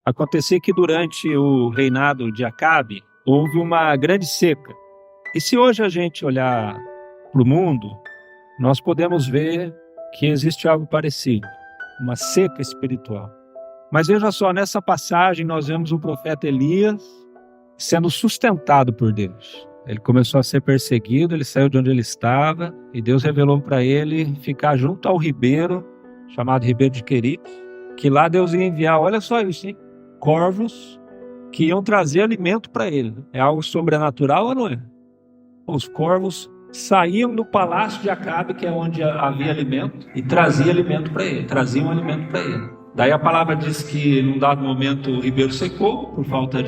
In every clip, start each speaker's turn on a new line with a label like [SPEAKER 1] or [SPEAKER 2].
[SPEAKER 1] Acontecia que durante o reinado de Acabe, houve uma grande seca. E se hoje a gente olhar para o mundo, nós podemos ver que existe algo parecido, uma seca espiritual. Mas veja só, nessa passagem nós vemos o profeta Elias sendo sustentado por Deus. Ele começou a ser perseguido, ele saiu de onde ele estava e Deus revelou para ele ficar junto ao ribeiro, chamado Ribeiro de Querite, que lá Deus ia enviar, olha só isso, hein? Corvos que iam trazer alimento para ele. É algo sobrenatural ou não é? Os corvos saíam do palácio de Acabe, que é onde havia alimento, e traziam alimento para ele. Daí a palavra diz que num dado momento o ribeiro secou por falta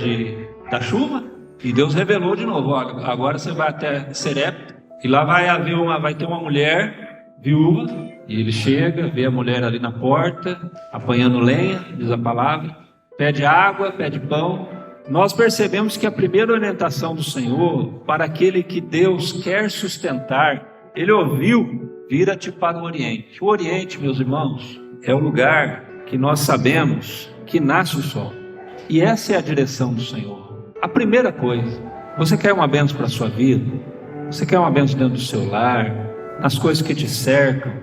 [SPEAKER 1] da chuva, e Deus revelou de novo: olha, agora você vai até Serepta, e lá vai ter uma mulher viúva, e ele chega, vê a mulher ali na porta, apanhando lenha, diz a palavra, pede água, pede pão. Nós percebemos que a primeira orientação do Senhor para aquele que Deus quer sustentar, ele ouviu: vira-te para o Oriente. O Oriente, meus irmãos, é o lugar que nós sabemos que nasce o sol. E essa é a direção do Senhor. A primeira coisa, você quer uma bênção para a sua vida? Você quer uma bênção dentro do seu lar, nas coisas que te cercam?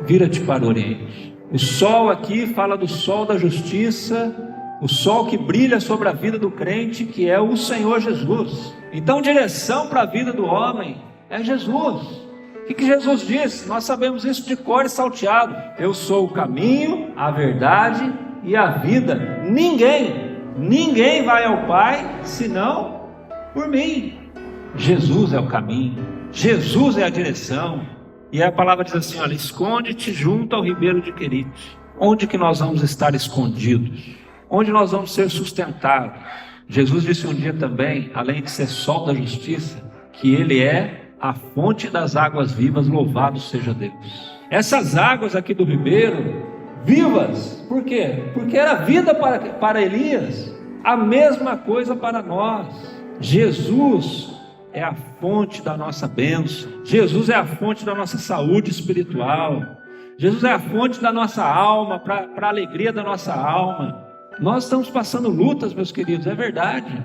[SPEAKER 1] Vira-te para o Oriente. O sol aqui fala do sol da justiça, o sol que brilha sobre a vida do crente, que é o Senhor Jesus. Então, direção para a vida do homem é Jesus. O que Jesus disse? Nós sabemos isso de cor e salteado. Eu sou o caminho, a verdade e a vida. Ninguém vai ao Pai senão por mim. Jesus é o caminho, Jesus é a direção. E a palavra diz assim: olha, esconde-te junto ao ribeiro de Querite. Onde que nós vamos estar escondidos? Onde nós vamos ser sustentados? Jesus disse um dia também, além de ser sol da justiça, que Ele é a fonte das águas vivas, louvado seja Deus. Essas águas aqui do ribeiro, vivas, por quê? Porque era vida para Elias, a mesma coisa para nós. Jesus é a fonte da nossa bênção, Jesus é a fonte da nossa saúde espiritual, Jesus é a fonte da nossa alma, para a alegria da nossa alma. Nós estamos passando lutas, meus queridos, é verdade,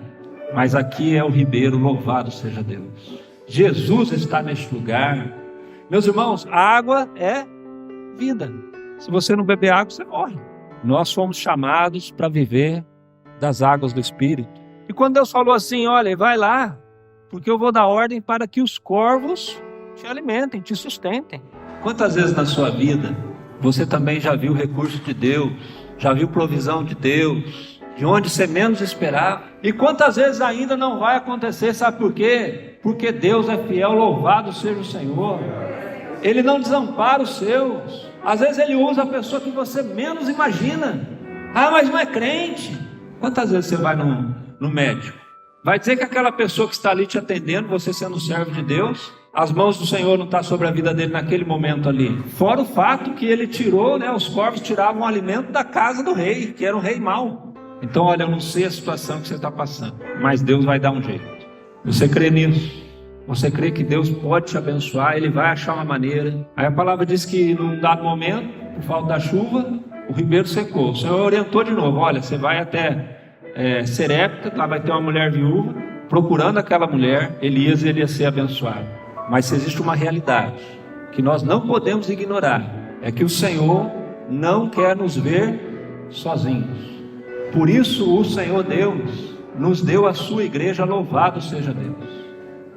[SPEAKER 1] mas aqui é o ribeiro, louvado seja Deus. Jesus está neste lugar. Meus irmãos, a água é vida. Se você não beber água, você morre. Nós fomos chamados para viver das águas do Espírito. E quando Deus falou assim: olha, vai lá, porque eu vou dar ordem para que os corvos te alimentem, te sustentem. Quantas vezes na sua vida você também já viu o recurso de Deus, já viu provisão de Deus, de onde você menos esperava? E quantas vezes ainda não vai acontecer, sabe por quê? Porque Deus é fiel, louvado seja o Senhor. Ele não desampara os seus. Às vezes Ele usa a pessoa que você menos imagina. Ah, mas não é crente. Quantas vezes você vai no médico? Vai dizer que aquela pessoa que está ali te atendendo, você sendo servo de Deus, as mãos do Senhor não estão sobre a vida dele naquele momento ali. Fora o fato que ele tirou, os corvos tiravam o alimento da casa do rei, que era um rei mau. Então, olha, eu não sei a situação que você está passando, mas Deus vai dar um jeito. Você crê nisso? Você crê que Deus pode te abençoar? Ele vai achar uma maneira. Aí a palavra diz que num dado momento, por falta da chuva, o ribeiro secou. O Senhor orientou de novo: olha, você vai até Serepta, lá vai ter uma mulher viúva. Procurando aquela mulher, Elias ia ser abençoado. Mas existe uma realidade que nós não podemos ignorar: é que o Senhor não quer nos ver sozinhos. Por isso o Senhor Deus nos deu a sua igreja, louvado seja Deus.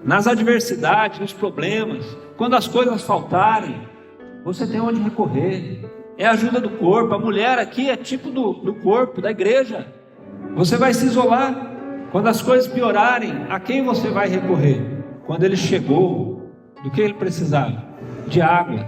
[SPEAKER 1] Nas adversidades, nos problemas, quando as coisas faltarem, você tem onde recorrer. É a ajuda do corpo. A mulher aqui é tipo do corpo, da igreja. Você vai se isolar. Quando as coisas piorarem, a quem você vai recorrer? Quando ele chegou, do que ele precisava? De água.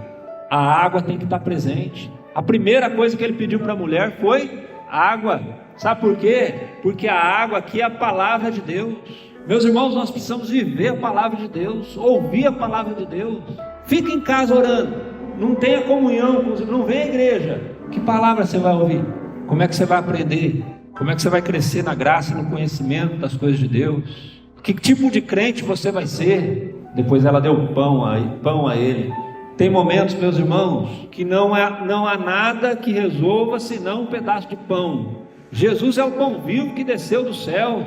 [SPEAKER 1] A água tem que estar presente. A primeira coisa que ele pediu para a mulher foi água. Sabe por quê? Porque a água aqui é a palavra de Deus. Meus irmãos, nós precisamos viver a palavra de Deus, ouvir a palavra de Deus. Fica em casa orando, não tenha comunhão, não vem à igreja. Que palavra você vai ouvir? Como é que você vai aprender? Como é que você vai crescer na graça e no conhecimento das coisas de Deus? Que tipo de crente você vai ser? Depois ela deu pão a ele. Tem momentos, meus irmãos, que não há nada que resolva senão um pedaço de pão. Jesus é o pão vivo que desceu dos céus.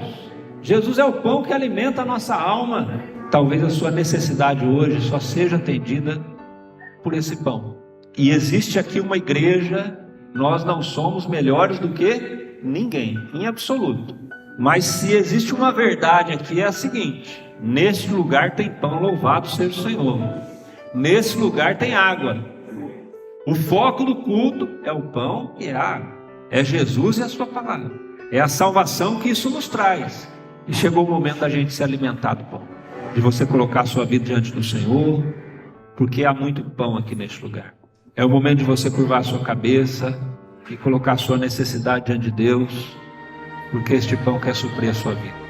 [SPEAKER 1] Jesus é o pão que alimenta a nossa alma. Talvez a sua necessidade hoje só seja atendida por esse pão. E existe aqui uma igreja, nós não somos melhores do que ninguém, em absoluto. Mas se existe uma verdade aqui, é a seguinte: neste lugar tem pão, louvado seja o Senhor. Nesse lugar tem água. O foco do culto é o pão e a água. É Jesus e a sua palavra. É a salvação que isso nos traz. E chegou o momento da gente se alimentar do pão, de você colocar a sua vida diante do Senhor, porque há muito pão aqui neste lugar. É o momento de você curvar a sua cabeça e colocar a sua necessidade diante de Deus, porque este pão quer suprir a sua vida.